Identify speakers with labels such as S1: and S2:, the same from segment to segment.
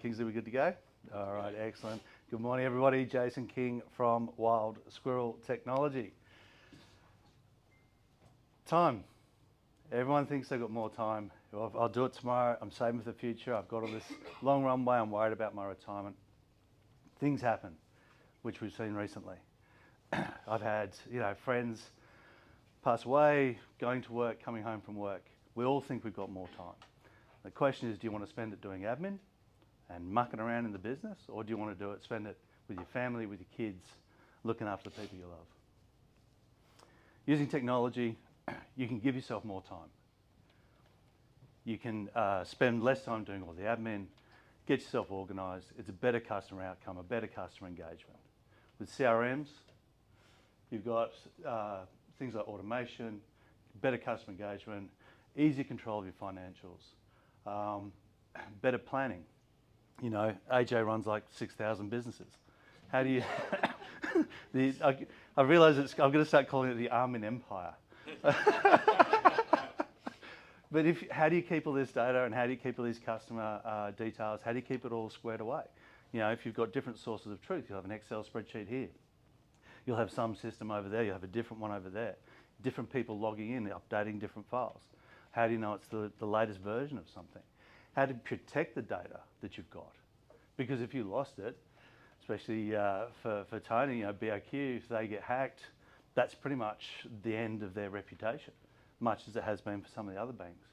S1: Kingsley, we good to go? All right, excellent. Good morning, everybody. Jason King from Wild Squirrel Technology. Time. Everyone thinks they've got more time. I'll do it tomorrow. I'm saving for the future. I've got all this long runway. I'm worried about my retirement. Things happen, which we've seen recently. I've had, friends pass away, going to work, coming home from work. We all think we've got more time. The question is, do you want to spend it doing admin and mucking around in the business, or do you want to spend it with your family, with your kids, looking after the people you love? Using technology, you can give yourself more time. You can spend less time doing all the admin, get yourself organised. It's a better customer outcome, a better customer engagement. With CRMs, you've got things like automation, better customer engagement, easier control of your financials, better planning. AJ runs like 6,000 businesses. How do you... I realise I'm going to start calling it the Armin Empire. But how do you keep all this data, and how do you keep all these customer details? How do you keep it all squared away? If you've got different sources of truth, you'll have an Excel spreadsheet here. You'll have some system over there, you'll have a different one over there. Different people logging in, updating different files. How do you know it's the latest version of something? How to protect the data that you've got. Because if you lost it, especially for Tony, BOQ, if they get hacked, that's pretty much the end of their reputation, much as it has been for some of the other banks.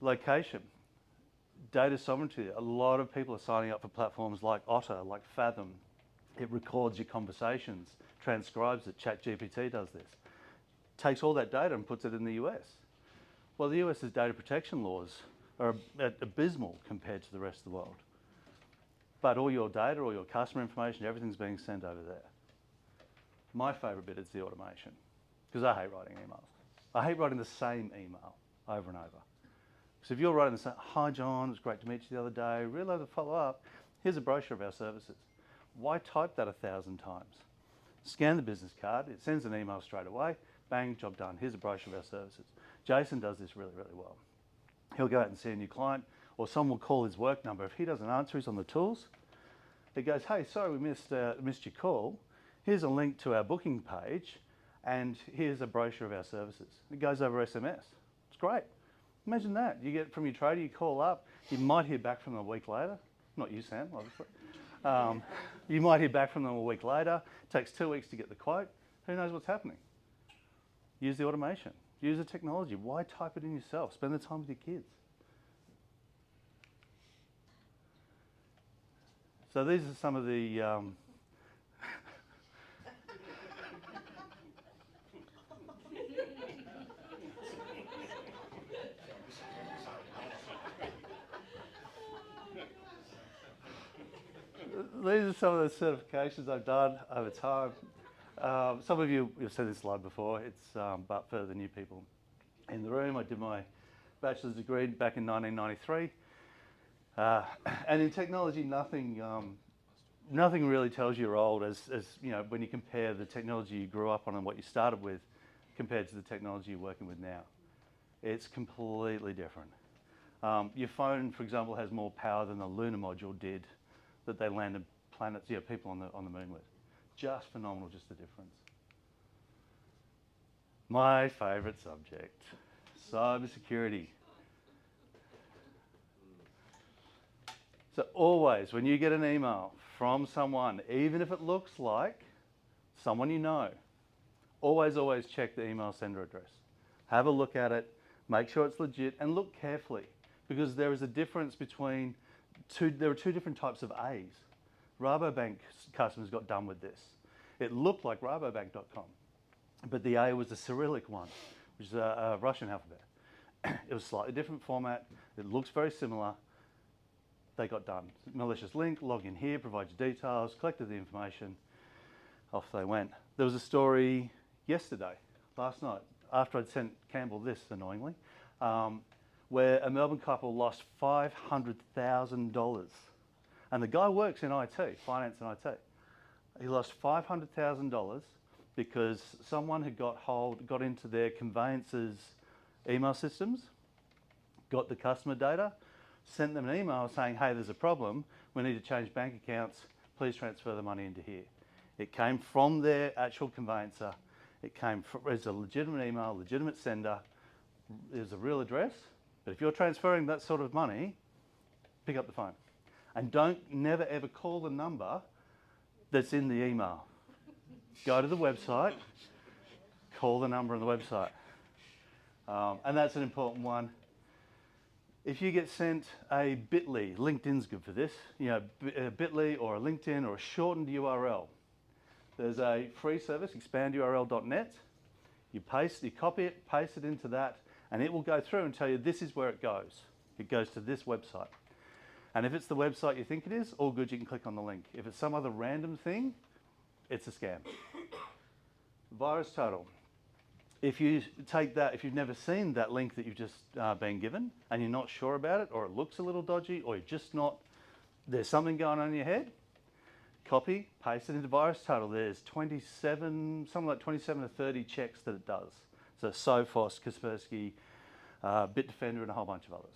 S1: Location. Data sovereignty. A lot of people are signing up for platforms like Otter, like Fathom. It records your conversations, transcribes it. ChatGPT does this. Takes all that data and puts it in the US. Well, the US's data protection laws are abysmal compared to the rest of the world. But all your data, all your customer information, everything's being sent over there. My favourite bit is the automation, because I hate writing emails. I hate writing the same email over and over. So if you're writing the same, "Hi John, it was great to meet you the other day, really love to follow up. Here's a brochure of our services." Why type that 1,000 times? Scan the business card, it sends an email straight away, bang, job done. Here's a brochure of our services. Jason does this really, really well. He'll go out and see a new client, or someone will call his work number. If he doesn't answer, he's on the tools. It goes, "Hey, sorry, we missed your call. Here's a link to our booking page, and here's a brochure of our services." It goes over SMS. It's great. Imagine that. You get from your trader, you call up, you might hear back from them a week later. Not you, Sam, obviously. You might hear back from them a week later. It takes 2 weeks to get the quote. Who knows what's happening? Use the automation. Use the technology. Why type it in yourself? Spend the time with your kids. So these are some of the... These are some of the certifications I've done over time. Some of you have seen this slide before. It's but for the new people in the room, I did my bachelor's degree back in 1993. And in technology, nothing really tells you you're old as when you compare the technology you grew up on and what you started with compared to the technology you're working with now. It's completely different. Your phone, for example, has more power than the lunar module did that they landed planets, people on the moon with. Just phenomenal, just the difference. My favourite subject, cybersecurity. So always, when you get an email from someone, even if it looks like someone you know, always check the email sender address. Have a look at it, make sure it's legit, and look carefully, because there is a difference between there are two different types of A's. Rabobank customers got done with this. It looked like rabobank.com, but the A was the Cyrillic one, which is a Russian alphabet. It was a slightly different format. It looks very similar. They got done. Malicious link, log in here, provide your details, collected the information, off they went. There was a story last night, after I'd sent Campbell this, annoyingly, where a Melbourne couple lost $500,000. And the guy works in IT, finance and IT. He lost $500,000 because someone had got into their conveyances email systems, got the customer data, sent them an email saying, hey, there's a problem, we need to change bank accounts, please transfer the money into here. It came from their actual conveyancer. It came from, it's a legitimate email, legitimate sender, there's a real address. But if you're transferring that sort of money, pick up the phone. And never ever call the number that's in the email. Go to the website, call the number on the website. And that's an important one. If you get sent a bit.ly, LinkedIn's good for this, a bit.ly or a LinkedIn or a shortened URL. There's a free service, expandurl.net. You copy it, paste it into that, and it will go through and tell you this is where it goes. It goes to this website. And if it's the website you think it is, all good, you can click on the link. If it's some other random thing, it's a scam. Virus total. If you take that, if you've never seen that link that you've just been given and you're not sure about it, or it looks a little dodgy, or you're just not, there's something going on in your head, copy, paste it into virus total. There's 27, something like 27 to 30 checks that it does. So Sophos, Kaspersky, Bitdefender, and a whole bunch of others.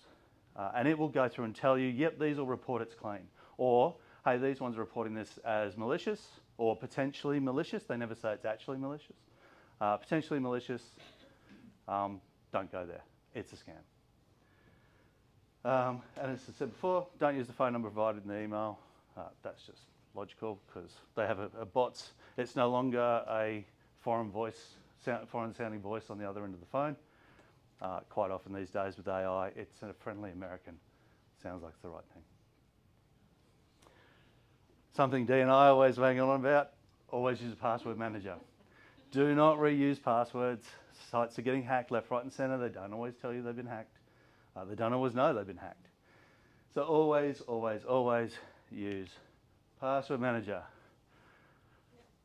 S1: And it will go through and tell you, yep, these will report it's clean. Or, hey, these ones are reporting this as malicious or potentially malicious. They never say it's actually malicious. Potentially malicious, don't go there. It's a scam. And as I said before, don't use the phone number provided in the email. That's just logical because they have a bots. It's no longer a foreign sounding voice on the other end of the phone. Quite often these days with AI, it's a friendly American. Sounds like it's the right thing. Something D and I always bang on about, always use a password manager. Do not reuse passwords. Sites are getting hacked left, right and centre. They don't always tell you they've been hacked. They don't always know they've been hacked. So always, always, always use password manager.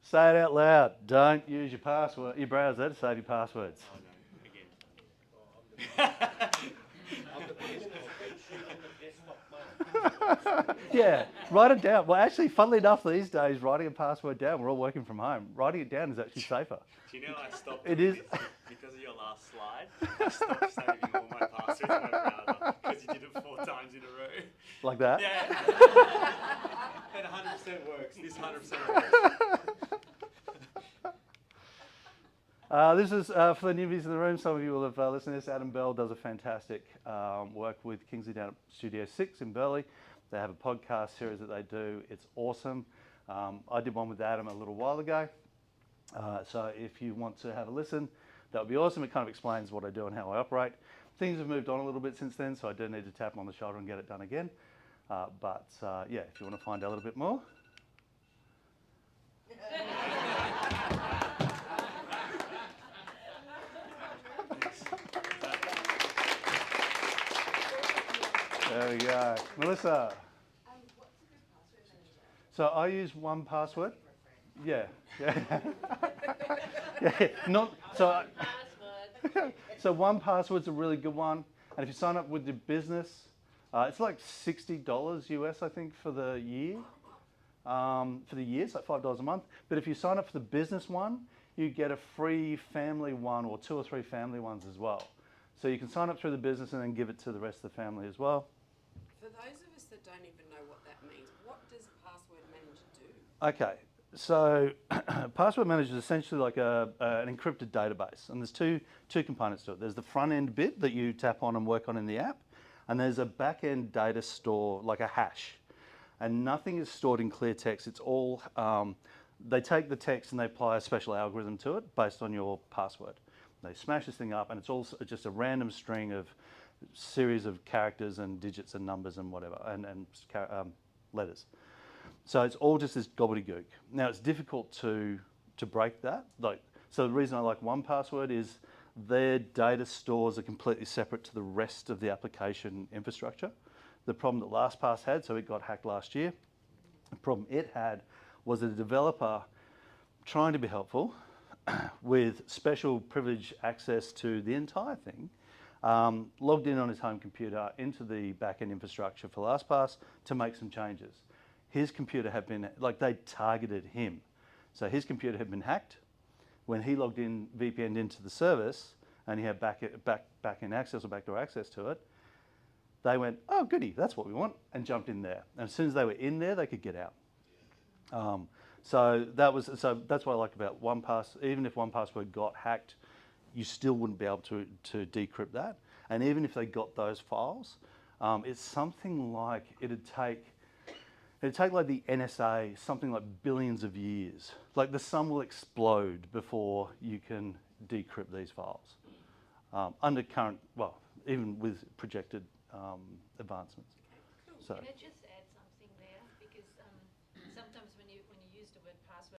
S1: Say it out loud. Don't use your browser to save your passwords.
S2: Oh, no. Again.
S1: Yeah, write it down. Well, actually, funnily enough, these days, writing a password down, we're all working from home. Writing it down is actually safer.
S2: Do you know I stopped
S1: It
S2: doing
S1: is.
S2: this because of your last slide? I stopped saving all my passwords in my browser because you did it 4 times in a row.
S1: Like that?
S2: Yeah. It 100% works. This 100% works.
S1: This is for the newbies in the room. Some of you will have listened to this. Adam Bell does a fantastic work with Kingsley down at Studio 6 in Burleigh. They have a podcast series that they do. It's awesome. I did one with Adam a little while ago. So if you want to have a listen, that would be awesome. It kind of explains what I do and how I operate. Things have moved on a little bit since then, so I do need to tap them on the shoulder and get it done again. But yeah, if you want to find out a little bit more. There we go. Melissa.
S3: What's a good password manager?
S1: So I use 1Password. Yeah. Yeah. Not so. So 1Password's a really good one, and if you sign up with your business, it's like $60 US, I think, for the year. For the year, it's like $5 a month. But if you sign up for the business one, you get a free family one or 2 or 3 family ones as well. So you can sign up through the business and then give it to the rest of the family as well.
S3: For those of us that don't even know what that means, what does password manager do?
S1: Okay, so password manager is essentially like an encrypted database, and there's two components to it. There's the front end bit that you tap on and work on in the app, and there's a back end data store, like a hash. And nothing is stored in clear text. It's all, they take the text and they apply a special algorithm to it based on your password. They smash this thing up, and it's also just a random string of series of characters and digits and numbers and whatever, and letters. So it's all just this gobbledygook. Now it's difficult to break that. So the reason I like 1Password is their data stores are completely separate to the rest of the application infrastructure. The problem that LastPass had, so it got hacked last year, the problem it had was that a developer trying to be helpful with special privilege access to the entire thing, logged in on his home computer into the back-end infrastructure for LastPass to make some changes. His computer had been, they targeted him. So his computer had been hacked. When he logged in, VPN'd into the service, and he had back-end access or backdoor access to it, They went, oh goody, that's what we want, and jumped in there. And as soon as they were in there, they could get out. So that's what I like about 1Pass. Even if 1Password got hacked, you still wouldn't be able to decrypt that. And even if they got those files, it's something like it'd take like the NSA something like billions of years. Like the sun will explode before you can decrypt these files. Under current, well, even with projected advancements.
S3: Okay, cool.
S1: So
S4: Can it just